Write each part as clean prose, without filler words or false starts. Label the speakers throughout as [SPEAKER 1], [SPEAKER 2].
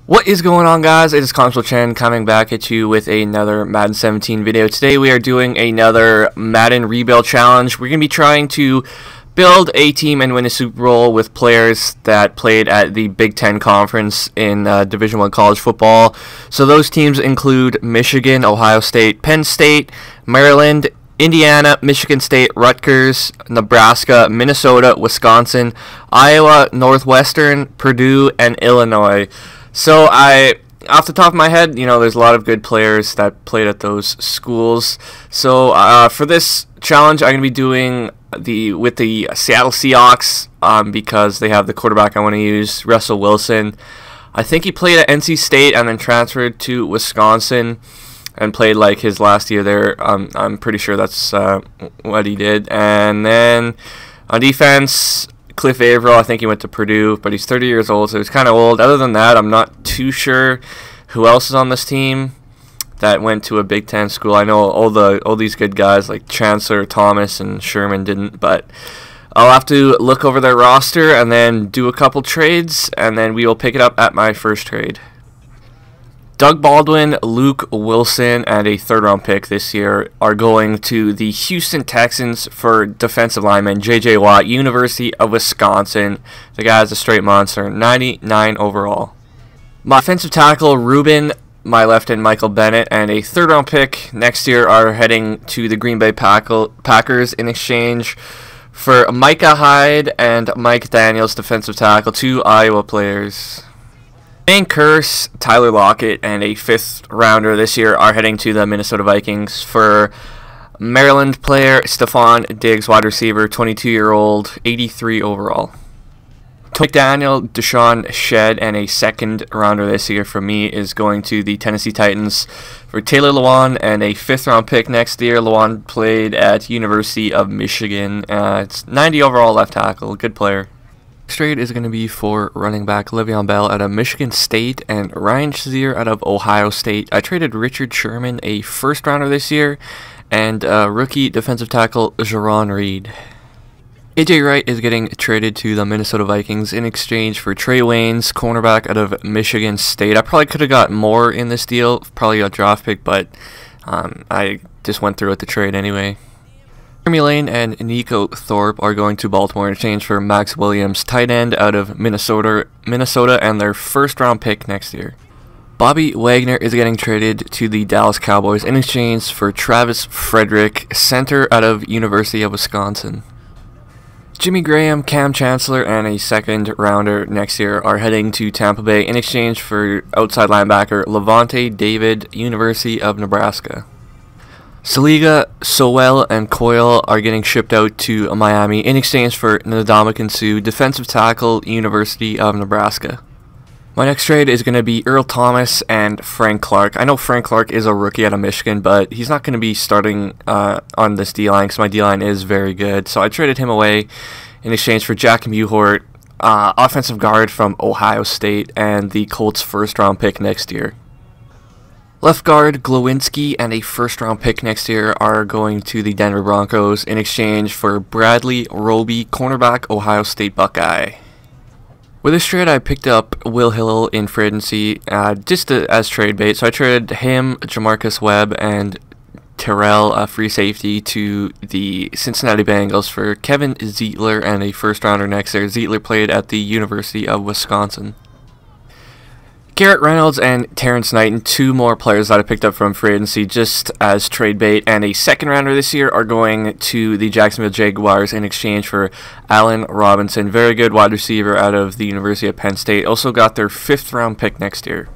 [SPEAKER 1] What is going on, guys? It is Console Chen coming back at you with another Madden 17 video. Today we are doing another Madden rebuild challenge. We're going to be trying to build a team and win a Super Bowl with players that played at the Big Ten Conference in Division I college football. So those teams include Michigan, Ohio State, Penn State, Maryland, Indiana, Michigan State, Rutgers, Nebraska, Minnesota, Wisconsin, Iowa, Northwestern, Purdue, and Illinois. So off the top of my head, there's a lot of good players that played at those schools. So for this challenge, I'm going to be doing with the Seattle Seahawks because they have the quarterback I want to use, Russell Wilson. I think he played at NC State and then transferred to Wisconsin and played like his last year there. I'm pretty sure that's what he did. And then on defense, Cliff Averill, I think he went to Purdue, but he's 30 years old, so he's kind of old. Other than that, I'm not too sure who else is on this team that went to a Big Ten school. I know all these good guys like Chancellor, Thomas, and Sherman didn't, but I'll have to look over their roster and then do a couple trades, and then we will pick it up at my first trade. Doug Baldwin, Luke Wilson, and a third-round pick this year are going to the Houston Texans for defensive lineman J.J. Watt, University of Wisconsin. The guy's a straight monster, 99 overall. My offensive tackle, Ruben, my left end, Michael Bennett, and a third-round pick next year are heading to the Green Bay Packers in exchange for Micah Hyde and Mike Daniels, defensive tackle, two Iowa players. Main Curse, Tyler Lockett, and a fifth-rounder this year are heading to the Minnesota Vikings for Maryland player Stephon Diggs, wide receiver, 22-year-old, 83 overall. McDaniel, Deshaun Shed, and a second-rounder this year for me is going to the Tennessee Titans for Taylor Lewan and a fifth-round pick next year. Lewan played at University of Michigan. It's 90 overall left tackle, good player. Next trade is going to be for running back Le'Veon Bell out of Michigan State and Ryan Shazier out of Ohio State. I traded Richard Sherman, a first-rounder this year, and rookie defensive tackle Jaron Reed. A.J. Wright is getting traded to the Minnesota Vikings in exchange for Trey Waynes, cornerback out of Michigan State. I probably could have got more in this deal, probably a draft pick, but I just went through with the trade anyway. Jeremy Lane and Nico Thorpe are going to Baltimore in exchange for Max Williams, tight end out of Minnesota, and their first-round pick next year. Bobby Wagner is getting traded to the Dallas Cowboys in exchange for Travis Frederick, center out of University of Wisconsin. Jimmy Graham, Cam Chancellor, and a second-rounder next year are heading to Tampa Bay in exchange for outside linebacker Levante David, University of Nebraska. Saliga, Sowell, and Coyle are getting shipped out to Miami in exchange for Ndamukong Suh, defensive tackle, University of Nebraska. My next trade is going to be Earl Thomas and Frank Clark. I know Frank Clark is a rookie out of Michigan, but he's not going to be starting on this D-line because my D-line is very good. So I traded him away in exchange for Jack Mewhort, offensive guard from Ohio State, and the Colts' first-round pick next year. Left guard Glowinski and a first-round pick next year are going to the Denver Broncos in exchange for Bradley Roby, cornerback, Ohio State Buckeye. With this trade, I picked up Will Hill in free agency just as trade bait. So I traded him, Jamarcus Webb, and Terrell, free safety, to the Cincinnati Bengals for Kevin Zeitler and a first-rounder next year. Zeitler played at the University of Wisconsin. Garrett Reynolds and Terrence Knighton, two more players that I picked up from free agency just as trade bait, and a second-rounder this year are going to the Jacksonville Jaguars in exchange for Allen Robinson, very good wide receiver out of the University of Penn State. Also got their fifth-round pick next year.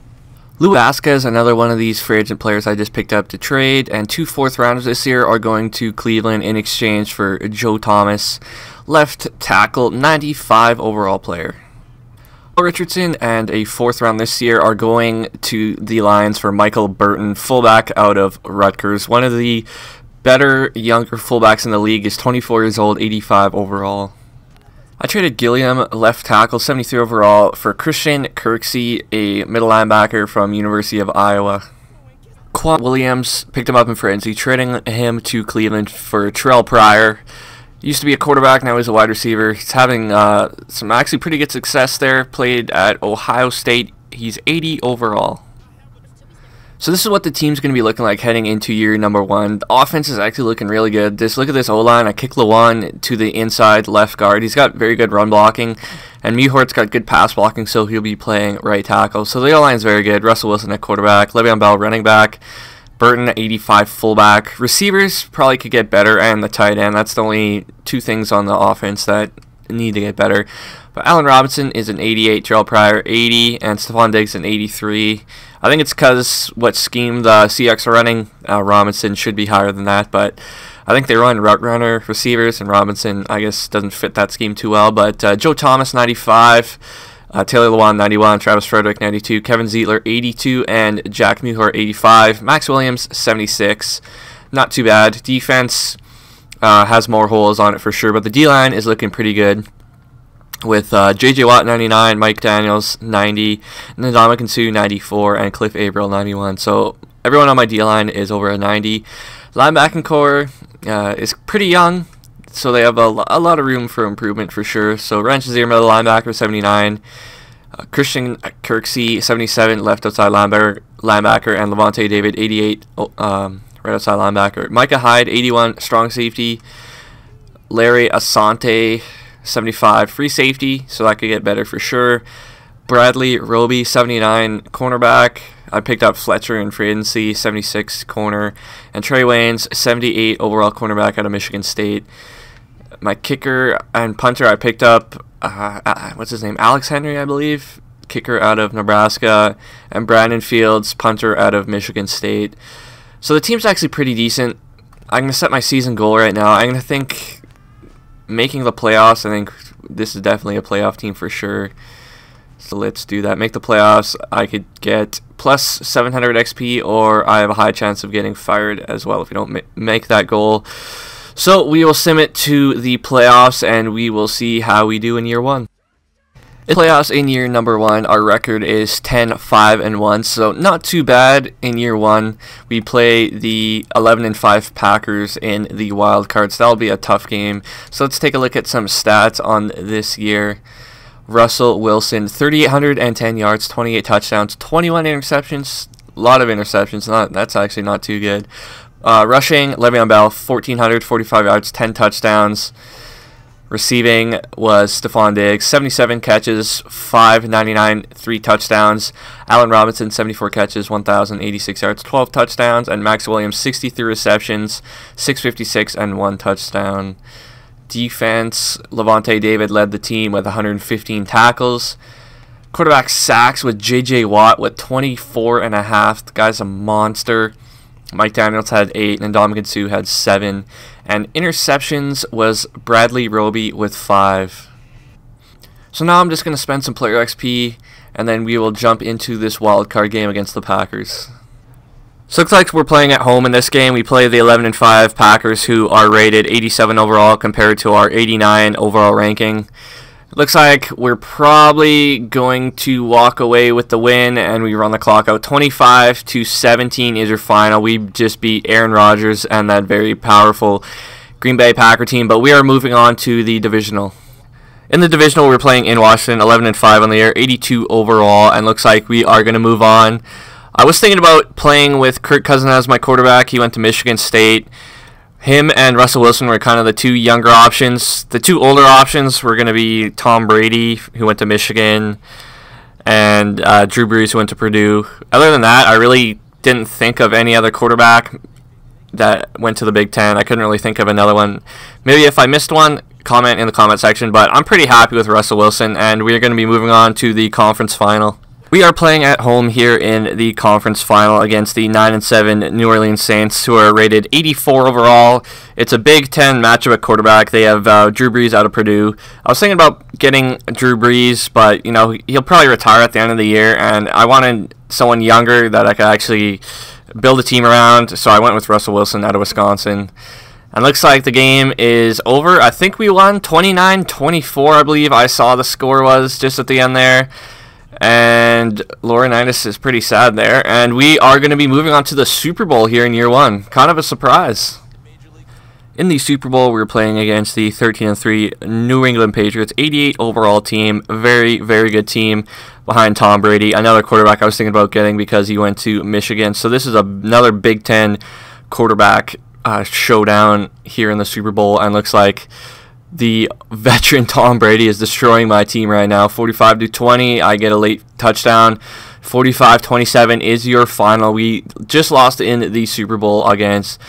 [SPEAKER 1] Lou Vasquez, another one of these free agent players I just picked up to trade, and two fourth-rounders this year are going to Cleveland in exchange for Joe Thomas, left tackle, 95 overall player. Richardson and a fourth round this year are going to the Lions for Michael Burton, fullback out of Rutgers. One of the better younger fullbacks in the league, is 24 years old, 85 overall. I traded Gilliam, left tackle, 73 overall, for Christian Kirksey, a middle linebacker from University of Iowa. Quan Williams picked him up in free agency, trading him to Cleveland for Terrell Pryor. Used to be a quarterback, now he's a wide receiver. He's having some actually pretty good success there. Played at Ohio State, He's 80 overall. So this is what the team's going to be looking like heading into year number 1. The offense is actually looking really good. Just look at this O-line. I kick Lawan to the inside left guard. He's got very good run blocking. And Mewhort's got good pass blocking, so he'll be playing right tackle. So the O-line is very good. Russell Wilson at quarterback. Le'Veon Bell running back. Burton at 85 fullback. Receivers probably could get better, and the tight end. That's the only two things on the offense that need to get better. But Allen Robinson is an 88, Terrell Pryor 80, and Stephon Diggs an 83. I think it's because what scheme the Seahawks are running. Robinson should be higher than that, but I think they run route runner receivers, and Robinson, I guess, doesn't fit that scheme too well. But Joe Thomas 95, Taylor Lewan 91, Travis Frederick 92, Kevin Zeitler 82, and Jack Mewhort 85. Max Williams 76. Not too bad. Defense has more holes on it for sure, but the D-line is looking pretty good. With J.J. Watt 99, Mike Daniels 90, Ndamukong Suh 94, and Cliff Averill 91. So everyone on my D-line is over a 90. Linebacking core is pretty young, so they have a lot of room for improvement for sure. So Ryan Shazier, middle linebacker 79, Christian Kirksey 77, left outside linebacker, and Levante David 88, right outside linebacker. Micah Hyde 81, strong safety. Larry Asante 75, free safety, so that could get better for sure. Bradley Roby 79, cornerback. I picked up Fletcher in free agency, 76 corner, and Trey Waynes 78 overall cornerback out of Michigan State. My kicker and punter I picked up what's his name, Alex Henry, I believe, kicker out of Nebraska, and Brandon Fields, punter out of Michigan State. So the team's actually pretty decent. I'm gonna set my season goal right now. I'm gonna think making the playoffs. I think this is definitely a playoff team for sure. So let's do that. Make the playoffs. I could get plus 700 XP, or I have a high chance of getting fired as well if we don't make that goal. So we will sim it to the playoffs, and we will see how we do in year 1. In playoffs in year number 1, our record is 10-5-1, so not too bad in year 1. We play the 11-5 Packers in the wild cards. That'll be a tough game. So let's take a look at some stats on this year. Russell Wilson, 3,810 yards, 28 touchdowns, 21 interceptions. A lot of interceptions. That's actually not too good. Rushing, Le'Veon Bell, 1,445 yards, 10 touchdowns. Receiving was Stephon Diggs, 77 catches, 599, 3 touchdowns. Allen Robinson, 74 catches, 1,086 yards, 12 touchdowns. And Max Williams, 63 receptions, 656, and 1 touchdown. Defense, Levante David led the team with 115 tackles. Quarterback sacks with J.J. Watt with 24.5. The guy's a monster. Mike Daniels had 8, and Ndamukong Suh had 7. And interceptions was Bradley Roby with 5. So now I'm just going to spend some player XP, and then we will jump into this wild card game against the Packers. So it looks like we're playing at home in this game. We play the 11-5 Packers, who are rated 87 overall compared to our 89 overall ranking. It looks like we're probably going to walk away with the win, and we run the clock out. 25-17 is your final. We just beat Aaron Rodgers and that very powerful Green Bay Packer team, but we are moving on to the divisional. In the divisional, we're playing in Washington, 11-5 on the year, 82 overall, and looks like we are going to move on. I was thinking about playing with Kirk Cousins as my quarterback. He went to Michigan State. Him and Russell Wilson were kind of the two younger options. The two older options were going to be Tom Brady, who went to Michigan, and Drew Brees, who went to Purdue. Other than that, I really didn't think of any other quarterback that went to the Big Ten. I couldn't really think of another one. Maybe if I missed one, comment in the comment section, but I'm pretty happy with Russell Wilson, and we are going to be moving on to the conference final. We are playing at home here in the conference final against the 9-7 New Orleans Saints, who are rated 84 overall. It's a Big Ten matchup at quarterback. They have Drew Brees out of Purdue. I was thinking about getting Drew Brees, but he'll probably retire at the end of the year, and I wanted someone younger that I could actually build a team around, so I went with Russell Wilson out of Wisconsin. And looks like the game is over. I think we won 29-24, I believe I saw the score was just at the end there. And Laurinaitis is pretty sad there. And we are going to be moving on to the Super Bowl here in year 1. Kind of a surprise. In the Super Bowl, we were playing against the 13-3 New England Patriots, 88 overall team, very, very good team behind Tom Brady. Another quarterback I was thinking about getting because he went to Michigan. So this is another Big Ten quarterback showdown here in the Super Bowl, and looks like the veteran Tom Brady is destroying my team right now. 45-20, I get a late touchdown. 45-27 is your final. We just lost in the Super Bowl against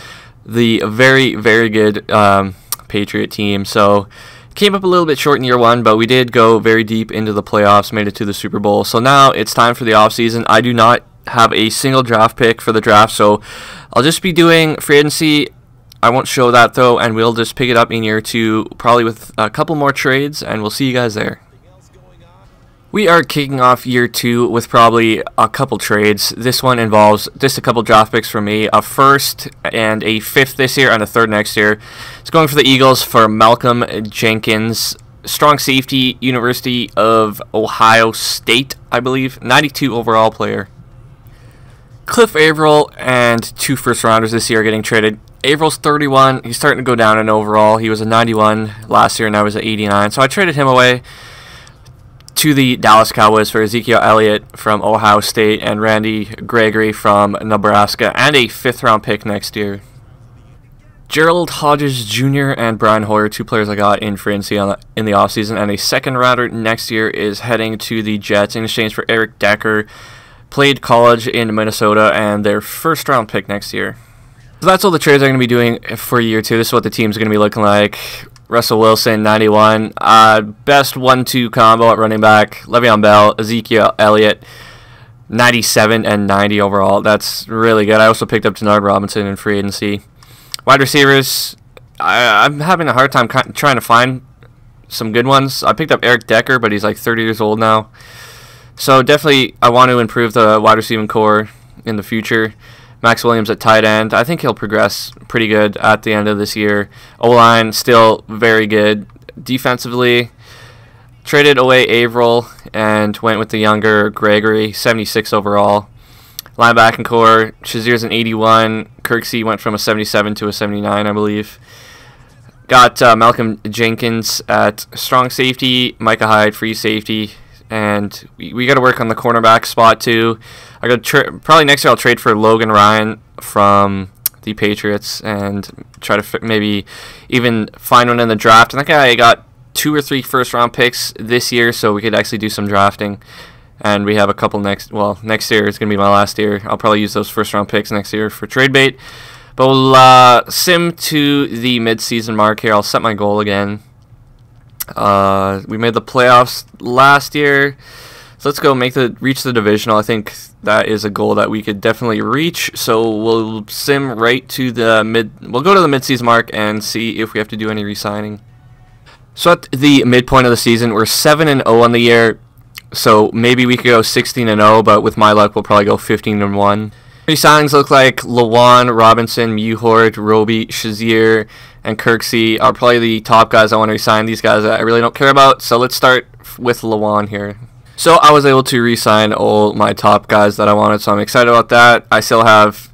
[SPEAKER 1] the very, very good Patriot team. So came up a little bit short in year one, but we did go very deep into the playoffs, made it to the Super Bowl. So now it's time for the offseason. I do not have a single draft pick for the draft, so I'll just be doing free agency. I won't show that though, and we'll just pick it up in year two, probably with a couple more trades, and we'll see you guys there. We are kicking off year two with probably a couple trades. This one involves just a couple draft picks for me, a first and a fifth this year and a third next year. It's going for the Eagles for Malcolm Jenkins, strong safety, University of Ohio State, I believe, 92 overall player. Cliff Averill and 2 first rounders this year are getting traded. Averill's 31. He's starting to go down in overall. He was a 91 last year, and now he's at 89. So I traded him away to the Dallas Cowboys for Ezekiel Elliott from Ohio State and Randy Gregory from Nebraska, and a 5th round pick next year. Gerald Hodges Jr. and Brian Hoyer, 2 players I got in free agency in the offseason, and a 2nd rounder next year is heading to the Jets in exchange for Eric Decker. Played college in Minnesota, and their 1st round pick next year. So that's all the trades I'm going to be doing for year two. This is what the team's going to be looking like. Russell Wilson, 91. Best 1-2 combo at running back. Le'Veon Bell, Ezekiel Elliott, 97 and 90 overall. That's really good. I also picked up Denard Robinson in free agency. Wide receivers, I'm having a hard time trying to find some good ones. I picked up Eric Decker, but he's like 30 years old now. So definitely I want to improve the wide receiving core in the future. Max Williams at tight end. I think he'll progress pretty good at the end of this year. O-line still very good. Defensively, traded away Averill and went with the younger Gregory, 76 overall. Linebacking core, Shazier's an 81. Kirksey went from a 77 to a 79, I believe. Got Malcolm Jenkins at strong safety, Micah Hyde free safety, and we got to work on the cornerback spot too. I got probably next year I'll trade for Logan Ryan from the Patriots and try to maybe even find one in the draft. And that guy got 2 or 3 first round picks this year, so we could actually do some drafting. And we have a couple next year is going to be my last year. I'll probably use those first round picks next year for trade bait. But we'll sim to the mid-season mark here. I'll set my goal again. We made the playoffs last year, so let's go reach the divisional. I think that is a goal that we could definitely reach. So we'll sim right to the we'll go to the mid-season mark and see if we have to do any re-signing. So at the midpoint of the season, we're 7-0 on the year. So maybe we could go 16-0, but with my luck, we'll probably go 15-1. Re-signings look like Lawan, Robinson, Muhort, Roby, Shazier, and Kirksey are probably the top guys I want to re-sign. These guys I really don't care about, so let's start with Lawan here. So I was able to re-sign all my top guys that I wanted, so I'm excited about that. I still have,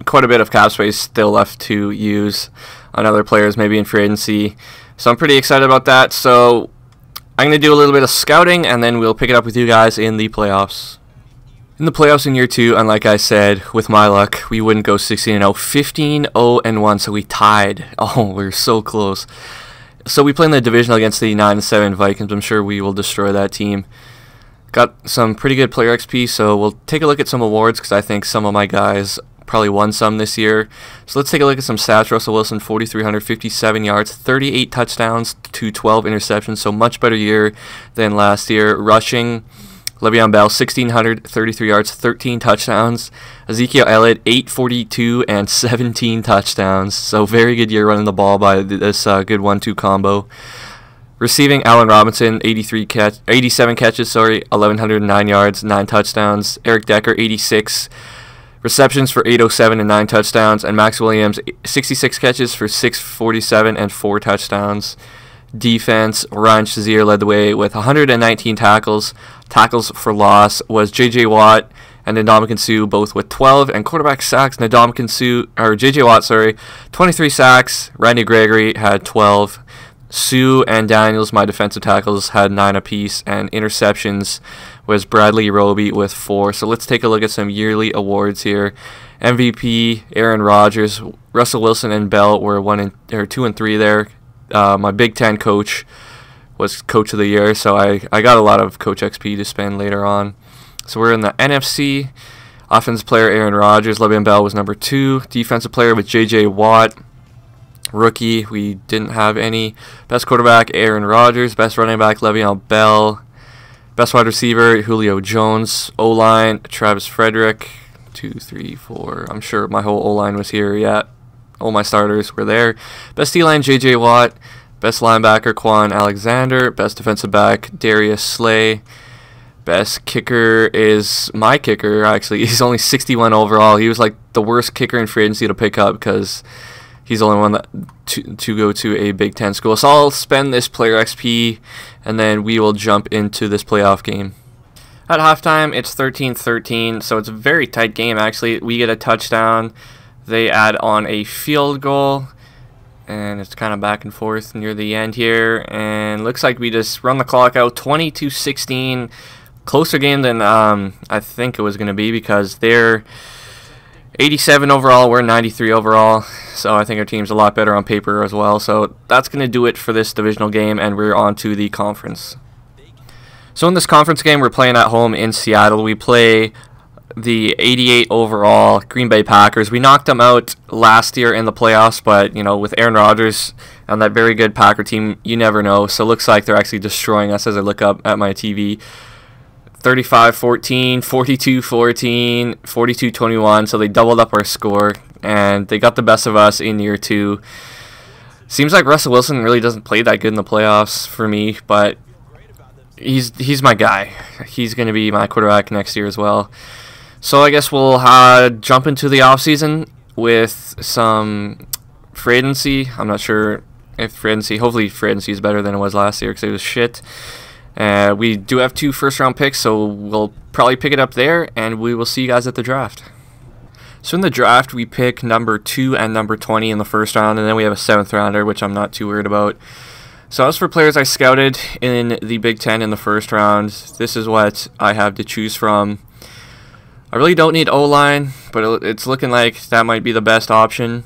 [SPEAKER 1] quite a bit of cap space still left to use on other players, maybe in free agency. So I'm pretty excited about that. So I'm going to do a little bit of scouting, and then we'll pick it up with you guys in the playoffs. In the playoffs in year two, and like I said, with my luck, we wouldn't go 16-0. 15-0-1, so we tied. Oh, we're so close. So we play in the divisional against the 9-7 Vikings. I'm sure we will destroy that team. Got some pretty good player XP, so we'll take a look at some awards, because I think some of my guys probably won some this year. So let's take a look at some stats. Russell Wilson, 4,357 yards, 38 touchdowns to 12 interceptions, so much better year than last year. Rushing, Le'Veon Bell, 1,633 yards, 13 touchdowns. Ezekiel Elliott, 842 and 17 touchdowns. So very good year running the ball by this good 1-2 combo. Receiving, Allen Robinson, 87 catches, 1,109 yards, 9 touchdowns. Eric Decker, 86 receptions for 807 and 9 touchdowns. And Max Williams, 66 catches for 647 and 4 touchdowns. Defense, Ryan Shazier led the way with 119 tackles. Tackles for loss was J.J. Watt and Ndamukong Suh both with 12, and quarterback sacks, Ndamukong Suh, or J.J. Watt, sorry, 23 sacks, Randy Gregory had 12, Suh and Daniels, my defensive tackles, had 9 apiece, and interceptions was Bradley Roby with 4. So let's take a look at some yearly awards here. MVP, Aaron Rodgers, Russell Wilson and Bell were 2 and 3 there. My Big Ten coach was Coach of the Year, so I got a lot of Coach XP to spend later on. So we're in the NFC. Offensive player Aaron Rodgers, Le'Veon Bell was number 2. Defensive player with J.J. Watt. Rookie, we didn't have any. Best quarterback Aaron Rodgers. Best running back Le'Veon Bell. Best wide receiver Julio Jones. O-line Travis Frederick. 2, 3, 4. I'm sure my whole O-line was here. Yeah, all my starters were there. Best D-line J.J. Watt. Best linebacker Quan Alexander. Best defensive back Darius Slay. Best kicker is my kicker, actually. He's only 61 overall. He was like the worst kicker in free agency to pick up because he's the only one that to go to a Big Ten school. So I'll spend this player XP, and then we will jump into this playoff game. At halftime, it's 13-13, so it's a very tight game, actually. We get a touchdown. They add on a field goal, and it's kind of back and forth near the end here. And looks like we just run the clock out, 22-16. Closer game than I think it was going to be, because they're 87 overall, we're 93 overall. So I think our team's a lot better on paper as well. So that's going to do it for this divisional game, and we're on to the conference. So in this conference game, we're playing at home in Seattle. We play the 88 overall Green Bay Packers. We knocked them out last year in the playoffs, but you know, with Aaron Rodgers and that very good Packer team, you never know. So it looks like they're actually destroying us as I look up at my TV. 35-14, 42-14, 42-21. So they doubled up our score, and they got the best of us in year 2. Seems like Russell Wilson really doesn't play that good in the playoffs for me, but he's my guy. He's going to be my quarterback next year as well. So I guess we'll jump into the offseason with some free agency. I'm not sure if free agency, hopefully free agency is better than it was last year because it was shit. We do have 2 first-round picks, so we'll probably pick it up there, and we will see you guys at the draft. So in the draft, we pick number 2 and number 20 in the first round, and then we have a 7th rounder, which I'm not too worried about. So as for players I scouted in the Big Ten in the first round, this is what I have to choose from. I really don't need O-line, but it's looking like that might be the best option.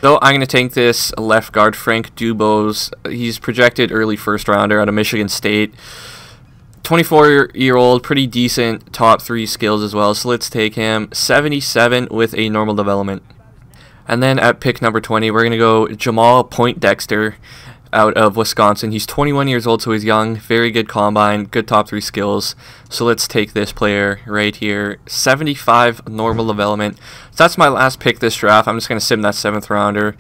[SPEAKER 1] So I'm going to take this left guard, Frank Dubose. He's projected early first rounder out of Michigan State. 24-year-old, pretty decent top 3 skills as well. So let's take him. 77 with a normal development. And then at pick number 20, we're going to go Jamal Poindexter out of Wisconsin. He's 21 years old, so he's young. Very good combine, good top 3 skills. So let's take this player right here. 75 normal development. So that's my last pick this draft. I'm just going to sim that 7th rounder,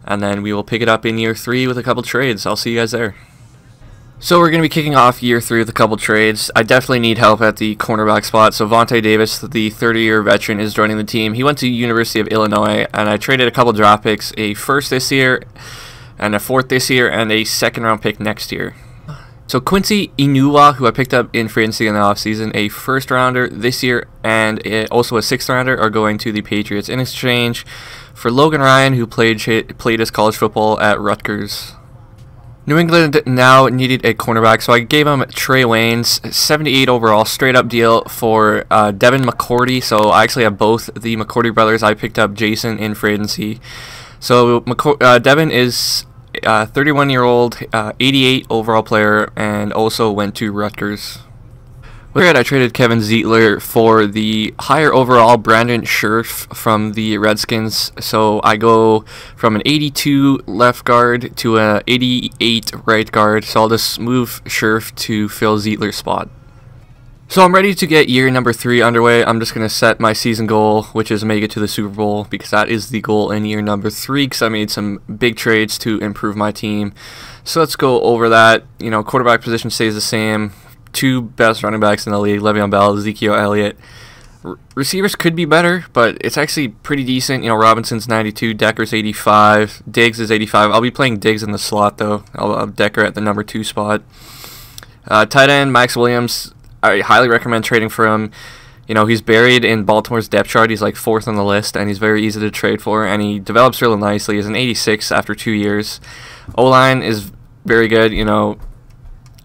[SPEAKER 1] and then we will pick it up in year 3 with a couple trades. I'll see you guys there. So we're going to be kicking off year 3 with a couple trades. I definitely need help at the cornerback spot. So Vontae Davis, the 30-year veteran, is joining the team. He went to University of Illinois, and I traded a couple draft picks, a 1st this year, and a 4th this year, and a 2nd round pick next year. So Quincy Enunwa, who I picked up in free agency in the offseason, a 1st rounder this year, and also a 6th rounder, are going to the Patriots in exchange for Logan Ryan, who played his college football at Rutgers. New England now needed a cornerback, so I gave him Trey Waynes, 78 overall, straight up deal for Devin McCourty. So I actually have both the McCourty brothers. I picked up Jason in free agency. So Devin is 31-year-old, 88 overall player, and also went to Rutgers. With that, I traded Kevin Zeitler for the higher overall Brandon Scherff from the Redskins. So I go from an 82 left guard to an 88 right guard. So I'll just move Scherff to fill Zeitler's spot. So I'm ready to get year number 3 underway. I'm just going to set my season goal, which is make it to the Super Bowl, because that is the goal in year number 3, because I made some big trades to improve my team. So let's go over that. You know, quarterback position stays the same. 2 best running backs in the league, Le'Veon Bell, Ezekiel Elliott. Receivers could be better, but it's actually pretty decent. You know, Robinson's 92, Decker's 85, Diggs is 85. I'll be playing Diggs in the slot, though. I'll have Decker at the number 2 spot. Tight end, Max Williams. I highly recommend trading for him. You know, he's buried in Baltimore's depth chart. He's like 4th on the list, and he's very easy to trade for, and he develops really nicely. He's an 86 after 2 years. O-line is very good. You know,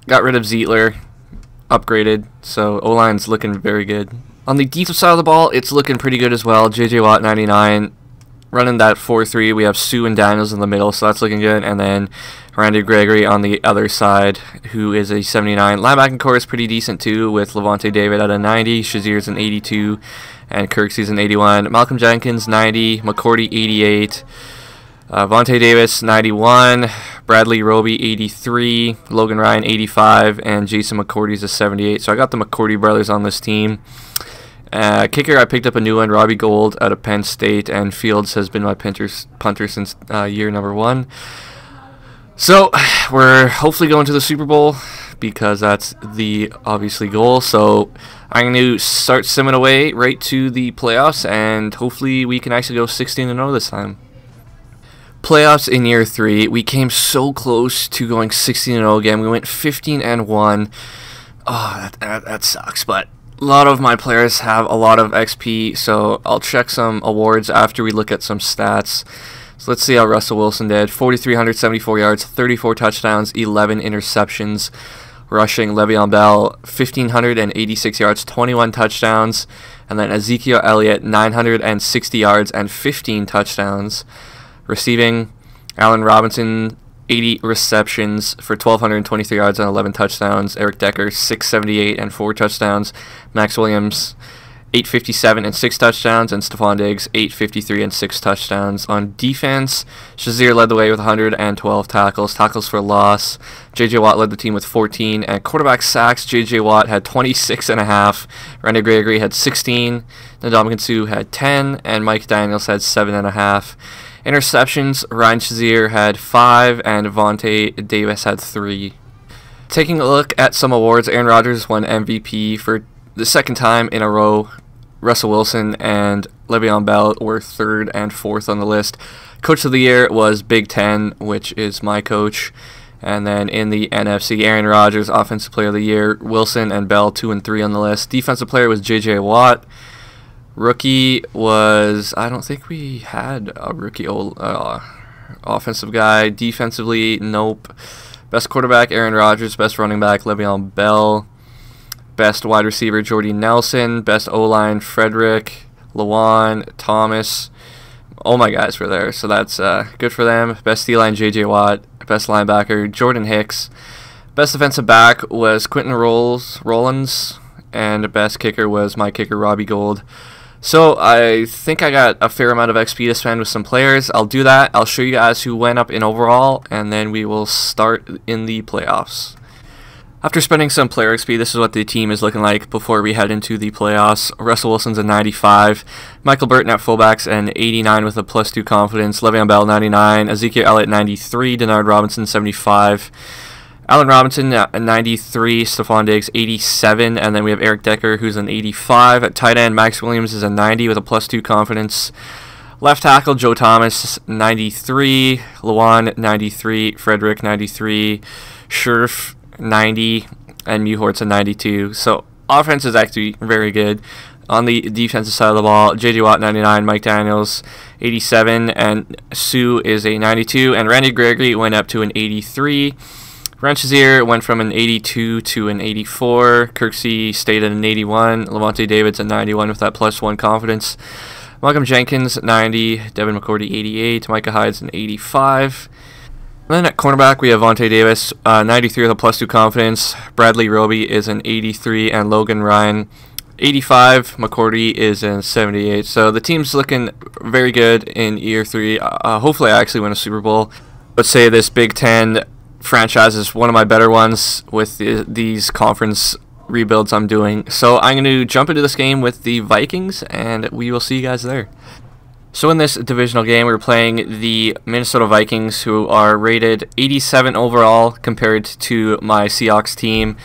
[SPEAKER 1] got rid of Zietler, upgraded, so O-line's looking very good. On the defensive side of the ball, it's looking pretty good as well. J.J. Watt, 99. Running that 4-3, we have Sue and Daniels in the middle, so that's looking good. And then Randy Gregory on the other side, who is a 79. Linebacking core is pretty decent too, with Levante David at a 90, Shazier's an 82, and Kirksey's an 81. Malcolm Jenkins, 90, McCourty, 88. Vontae Davis, 91. Bradley Roby, 83. Logan Ryan, 85. And Jason McCourty's a 78. So I got the McCourty brothers on this team. Kicker, I picked up a new one, Robbie Gould out of Penn State, and Fields has been my punter since year number 1. So we're hopefully going to the Super Bowl because that's the obviously goal. So I'm going to start simming away right to the playoffs, and hopefully we can actually go 16-0 this time. Playoffs in year 3, we came so close to going 16-0 again. We went 15-1. Oh, that sucks, but a lot of my players have a lot of XP, so I'll check some awards after we look at some stats. So let's see how Russell Wilson did. 4,374 yards, 34 touchdowns, 11 interceptions. Rushing, Le'Veon Bell, 1,586 yards, 21 touchdowns. And then Ezekiel Elliott, 960 yards and 15 touchdowns. Receiving, Allen Robinson, 80 receptions for 1,223 yards and 11 touchdowns. Eric Decker, 678 and 4 touchdowns. Max Williams, 857 and 6 touchdowns. And Stephon Diggs, 853 and 6 touchdowns. On defense, Shazier led the way with 112 tackles. Tackles for loss. J.J. Watt led the team with 14. And quarterback sacks, J.J. Watt had 26.5. Randy Gregory had 16. Ndamukong Suh had 10. And Mike Daniels had 7.5. Interceptions, Ryan Shazier had 5, and Vontae Davis had 3. Taking a look at some awards, Aaron Rodgers won MVP for the 2nd time in a row. Russell Wilson and Le'Veon Bell were 3rd and 4th on the list. Coach of the Year was Big Ten, which is my coach. And then in the NFC, Aaron Rodgers, Offensive Player of the Year, Wilson and Bell 2 and 3 on the list. Defensive Player was J.J. Watt. Rookie was, I don't think we had a rookie offensive guy. Defensively, nope. Best quarterback, Aaron Rodgers. Best running back, Le'Veon Bell. Best wide receiver, Jordy Nelson. Best O-line, Frederick, Lawan, Thomas. All my guys were there, so that's good for them. Best D-line, J.J. Watt. Best linebacker, Jordan Hicks. Best defensive back was Quentin Rollins. And best kicker was my kicker, Robbie Gould. So I think I got a fair amount of XP to spend with some players. I'll do that. I'll show you guys who went up in overall, and then we will start in the playoffs. After spending some player XP, this is what the team is looking like before we head into the playoffs. Russell Wilson's a 95. Michael Burton at fullbacks an 89 with a +2 confidence. Le'Veon Bell 99. Ezekiel Elliott 93. Denard Robinson 75. Allen Robinson, 93, Stephon Diggs, 87, and then we have Eric Decker, who's an 85. At tight end, Max Williams is a 90 with a +2 confidence. Left tackle, Joe Thomas, 93, Lawan, 93, Frederick, 93, Scherf, 90, and Muhort's a 92. So offense is actually very good. On the defensive side of the ball, J.J. Watt, 99, Mike Daniels, 87, and Sue is a 92, and Randy Gregory went up to an 83. Ryan Shazier went from an 82 to an 84. Kirksey stayed at an 81. Levante David's a 91 with that +1 confidence. Malcolm Jenkins, 90. Devin McCourty, 88. Micah Hyde's an 85. And then at cornerback, we have Vontae Davis, 93 with a +2 confidence. Bradley Roby is an 83. And Logan Ryan, 85. McCourty is in 78. So the team's looking very good in year 3. Hopefully I actually win a Super Bowl. Let's say this Big Ten franchise is one of my better ones with these conference rebuilds I'm doing. So I'm going to jump into this game with the Vikings, and we will see you guys there. So in this divisional game, we're playing the Minnesota Vikings, who are rated 87 overall compared to my Seahawks team,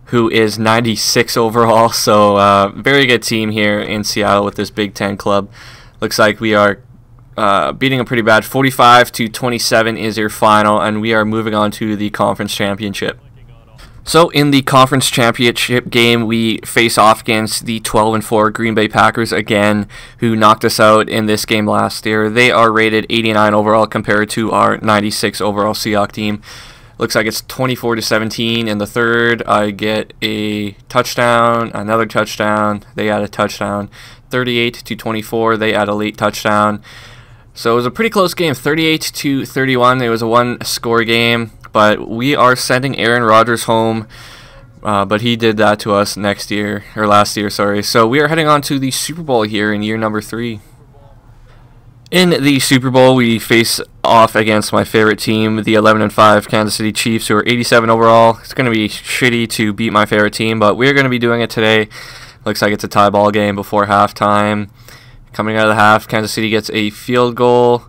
[SPEAKER 1] who is 96 overall. So very good team here in Seattle with this Big Ten club. Looks like we are beating a pretty bad 45-27 is your final, and we are moving on to the conference championship. So in the conference championship game, we face off against the 12-4 Green Bay Packers again, who knocked us out in this game last year. They are rated 89 overall compared to our 96 overall Seahawks team. Looks like it's 24-17 in the third. I get a touchdown, another touchdown. They add a touchdown. 38-24. They add a late touchdown. So it was a pretty close game, 38-31. It was a one-score game. But we are sending Aaron Rodgers home, but he did that to us last year, sorry. So we are heading on to the Super Bowl here in year number 3. In the Super Bowl, we face off against my favorite team, the 11-5 Kansas City Chiefs, who are 87 overall. It's going to be shitty to beat my favorite team, but we're going to be doing it today. Looks like it's a tie ball game before halftime. Coming out of the half, Kansas City gets a field goal.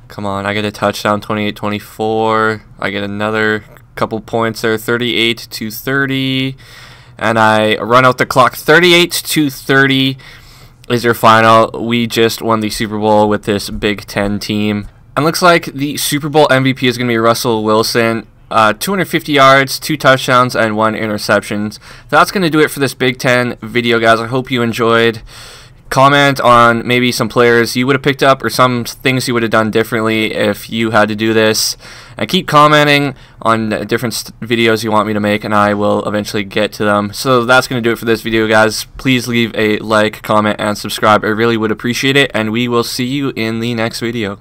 [SPEAKER 1] Come on, I get a touchdown, 28-24. I get another couple points there, 38-30. And I run out the clock. 38-30 is your final. We just won the Super Bowl with this Big Ten team. And looks like the Super Bowl MVP is going to be Russell Wilson. 250 yards, 2 touchdowns, and 1 interception. That's going to do it for this Big Ten video, guys. I hope you enjoyed. Comment on maybe some players you would have picked up or some things you would have done differently if you had to do this. And keep commenting on different videos you want me to make, and I will eventually get to them. So that's going to do it for this video, guys. Please leave a like, comment, and subscribe. I really would appreciate it, and we will see you in the next video.